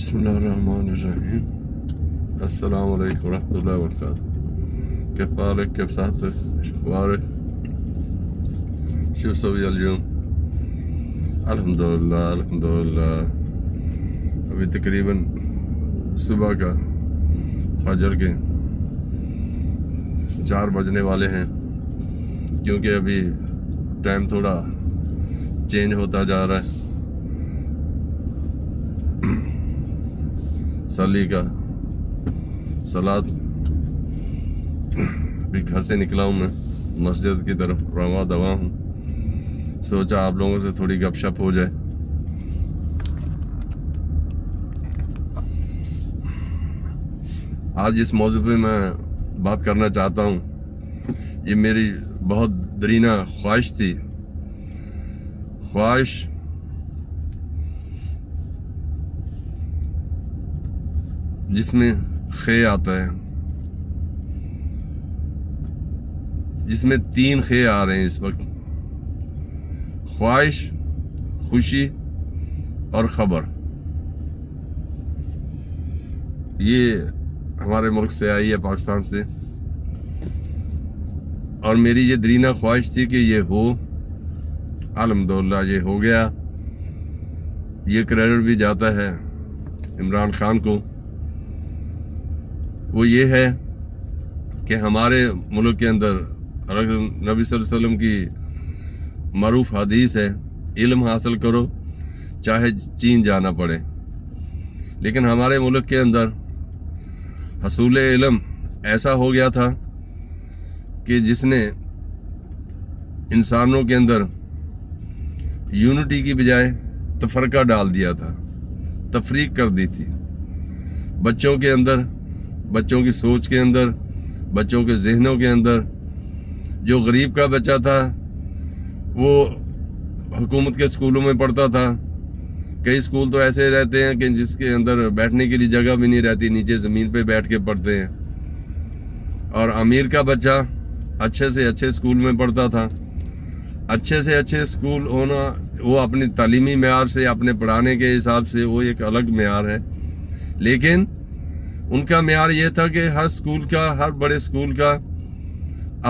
Bismillahirrahmanirrahim. Assalamu alaikum warahmatullahi wabarakatuh. كيف حالك؟ كيف صحتك؟ شو اخبارك؟ شو مسوي اليوم؟ الحمد لله الحمد لله. ابھی تقریباً صبح کا فجر کے 4 بجنے والے ہیں، کیونکہ ابھی ٹائم تھوڑا چینج ہوتا جا رہا ہے صلی کا صلات۔ ابھی گھر سے نکلا ہوں، میں مسجد کی طرف رواں دواں ہوں، سوچا آپ لوگوں سے تھوڑی گپ شپ ہو جائے۔ آج اس موضوع پہ میں بات کرنا چاہتا ہوں، یہ میری بہت درینہ خواہش تھی، خواہش جس میں خے آتا ہے، جس میں 3 خے آ رہے ہیں اس وقت: خواہش، خوشی اور خبر۔ یہ ہمارے ملک سے آئی ہے، پاکستان سے، اور میری یہ درینہ خواہش تھی کہ یہ ہو۔ الحمدللہ یہ ہو گیا۔ یہ کریڈٹ بھی جاتا ہے عمران خان کو۔ وہ یہ ہے کہ ہمارے ملک کے اندر نبی صلی اللہ علیہ وسلم کی معروف حدیث ہے، علم حاصل کرو چاہے چین جانا پڑے۔ لیکن ہمارے ملک کے اندر حصول علم ایسا ہو گیا تھا کہ جس نے انسانوں کے اندر یونٹی کی بجائے تفرقہ ڈال دیا تھا، تفریق کر دی تھی بچوں کے اندر، بچوں کی سوچ کے اندر، بچوں کے ذہنوں کے اندر۔ جو غریب کا بچہ تھا وہ حکومت کے اسکولوں میں پڑھتا تھا، کئی اسکول تو ایسے رہتے ہیں کہ جس کے اندر بیٹھنے کے لیے جگہ بھی نہیں رہتی، نیچے زمین پہ بیٹھ کے پڑھتے ہیں۔ اور امیر کا بچہ اچھے سے اچھے اسکول میں پڑھتا تھا۔ اچھے سے اچھے اسکول ہونا، وہ اپنی تعلیمی معیار سے، اپنے پڑھانے کے حساب سے وہ ایک الگ معیار ہے، لیکن ان کا معیار یہ تھا کہ ہر اسکول کا، ہر بڑے اسکول کا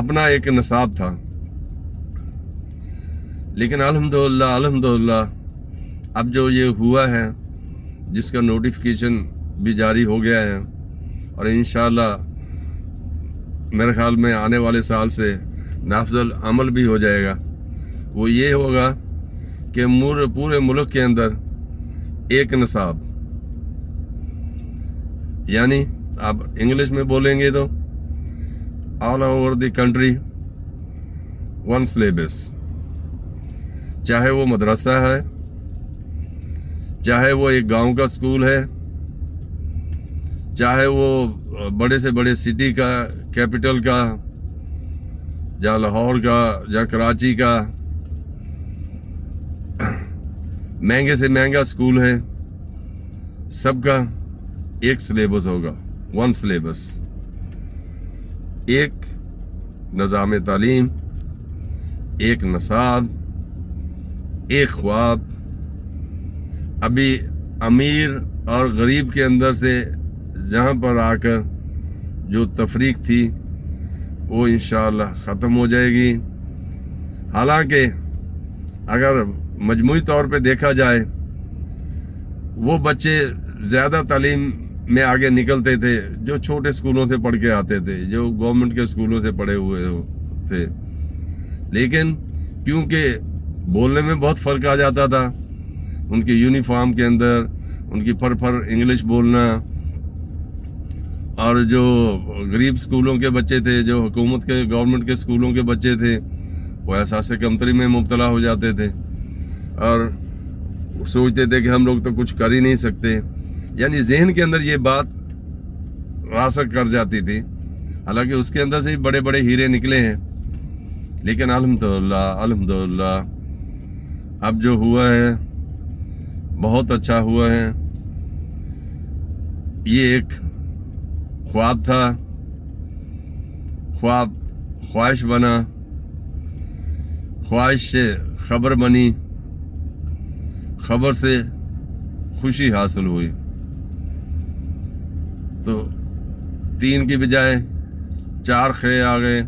اپنا ایک نصاب تھا۔ لیکن الحمدللہ اب جو یہ ہوا ہے، جس کا نوٹیفیکیشن بھی جاری ہو گیا ہے، اور انشاءاللہ میرے خیال میں آنے والے سال سے نافذ العمل بھی ہو جائے گا، وہ یہ ہوگا کہ پورے ملک کے اندر ایک نصاب، یعنی آپ انگلش میں بولیں گے تو all over the country 1 syllabus, چاہے وہ مدرسہ ہے، چاہے وہ ایک گاؤں کا اسکول ہے، چاہے وہ بڑے سے بڑے سٹی کا، کیپٹل کا، یا لاہور کا، یا کراچی کا، مہنگے سے مہنگا اسکول ہے، سب کا ایک سلیبس ہوگا، 1 سلیبس، ایک نظام تعلیم، ایک نصاب، ایک خواب۔ ابھی امیر اور غریب کے اندر سے جہاں پر آ کر جو تفریق تھی وہ انشاءاللہ ختم ہو جائے گی۔ حالانکہ اگر مجموعی طور پہ دیکھا جائے، وہ بچے زیادہ تعلیم میں آگے نکلتے تھے جو چھوٹے اسکولوں سے پڑھ کے آتے تھے، جو گورنمنٹ کے اسکولوں سے پڑھے ہوئے تھے، لیکن کیونکہ بولنے میں بہت فرق آ جاتا تھا، ان کی یونیفارم کے اندر ان کی پھر انگلش بولنا، اور جو غریب اسکولوں کے بچے تھے، جو حکومت کے، گورنمنٹ کے اسکولوں کے بچے تھے، وہ احساس کمتری میں مبتلا ہو جاتے تھے اور سوچتے تھے کہ ہم لوگ تو کچھ کر ہی نہیں سکتے، یعنی ذہن کے اندر یہ بات راسخ کر جاتی تھی۔ حالانکہ اس کے اندر سے ہی بڑے بڑے ہیرے نکلے ہیں، لیکن الحمدللہ اب جو ہوا ہے بہت اچھا ہوا ہے۔ یہ ایک خواب تھا، خواب خواہش بنا، خواہش سے خبر بنی، خبر سے خوشی حاصل ہوئی۔ تو 3 کی بجائے 4 خے آ گئے.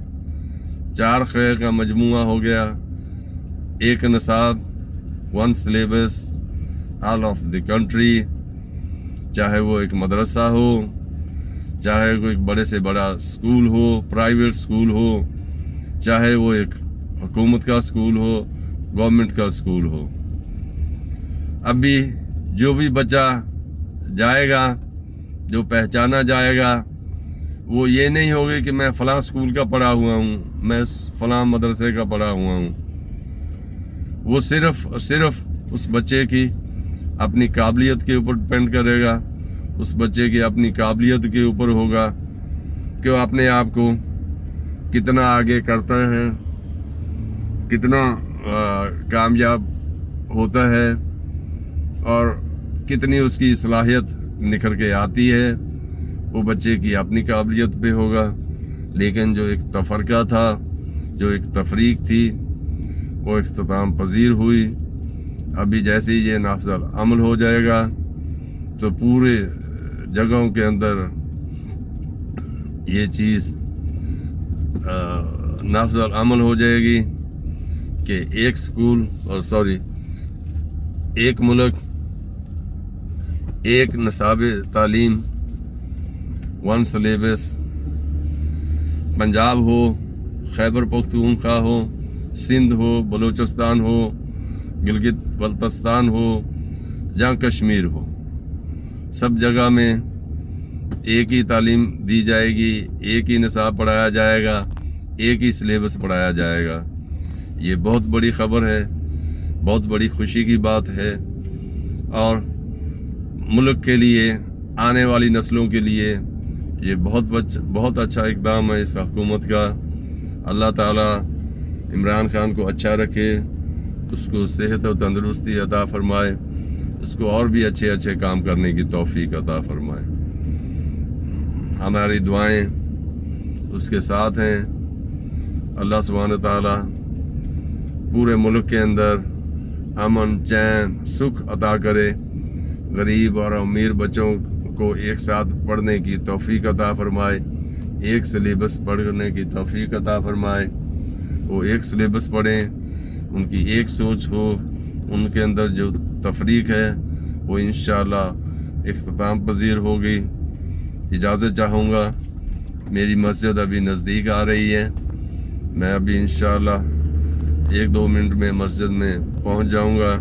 4 خے کا مجموعہ ہو گیا 1 نصاب 1 syllabus all of the country. چاہے وہ ایک مدرسہ ہو, چاہے وہ ایک بڑے سے بڑا اسکول ہو, پرائیویٹ اسکول ہو, چاہے وہ ایک حکومت کا اسکول ہو, گورنمنٹ کا اسکول ہو. ابھی جو بھی بچہ جائے گا, جو پہچانا جائے گا, وہ یہ نہیں ہوگی کہ میں فلاں اسکول کا پڑھا ہوا ہوں, میں فلاں مدرسے کا پڑھا ہوا ہوں. وہ صرف اس بچے کی اپنی قابلیت کے اوپر ڈپینڈ کرے گا. اس بچے کی اپنی قابلیت کے اوپر ہوگا کہ وہ اپنے آپ کو کتنا آگے کرتا ہے, کتنا کامیاب ہوتا ہے, اور کتنی اس کی صلاحیت نکھر کے آتی ہے. وہ بچے کی اپنی قابلیت پہ ہوگا. لیکن جو ایک تفرقہ تھا, جو ایک تفریق تھی, وہ اختتام پذیر ہوئی. ابھی جیسے ہی یہ نافذ العمل ہو جائے گا تو پورے جگہوں کے اندر یہ چیز نافذ العمل ہو جائے گی کہ ایک ملک, ایک نصاب تعلیم, 1 سلیبس. پنجاب ہو, خیبر پختونخوا ہو, سندھ ہو, بلوچستان ہو, گلگت بلتستان ہو, جہاں کشمیر ہو, سب جگہ میں ایک ہی تعلیم دی جائے گی, ایک ہی نصاب پڑھایا جائے گا, ایک ہی سلیبس پڑھایا جائے گا. یہ بہت بڑی خبر ہے, بہت بڑی خوشی کی بات ہے, اور ملک کے لیے, آنے والی نسلوں کے لیے یہ بہت اچھا اقدام ہے اس حکومت کا. اللہ تعالیٰ عمران خان کو اچھا رکھے, اس کو صحت و تندرستی عطا فرمائے, اس کو اور بھی اچھے کام کرنے کی توفیق عطا فرمائے. ہماری دعائیں اس کے ساتھ ہیں. اللہ سبحانہ تعالیٰ پورے ملک کے اندر امن, چین, سکھ عطا کرے. غریب اور امیر بچوں کو ایک ساتھ پڑھنے کی توفیق عطا فرمائے, ایک سلیبس پڑھنے کی توفیق عطا فرمائے. وہ ایک سلیبس پڑھیں, ان کی ایک سوچ ہو, ان کے اندر جو تفریق ہے وہ انشاءاللہ اختتام پذیر ہوگی. اجازت چاہوں گا, میری مسجد ابھی نزدیک آ رہی ہے. میں ابھی انشاءاللہ 1-2 منٹ میں مسجد میں پہنچ جاؤں گا,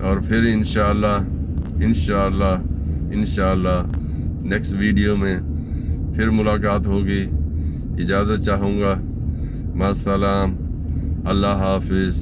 اور پھر انشاءاللہ نیکسٹ ویڈیو میں پھر ملاقات ہوگی. اجازت چاہوں گا. مع السلام. اللہ حافظ.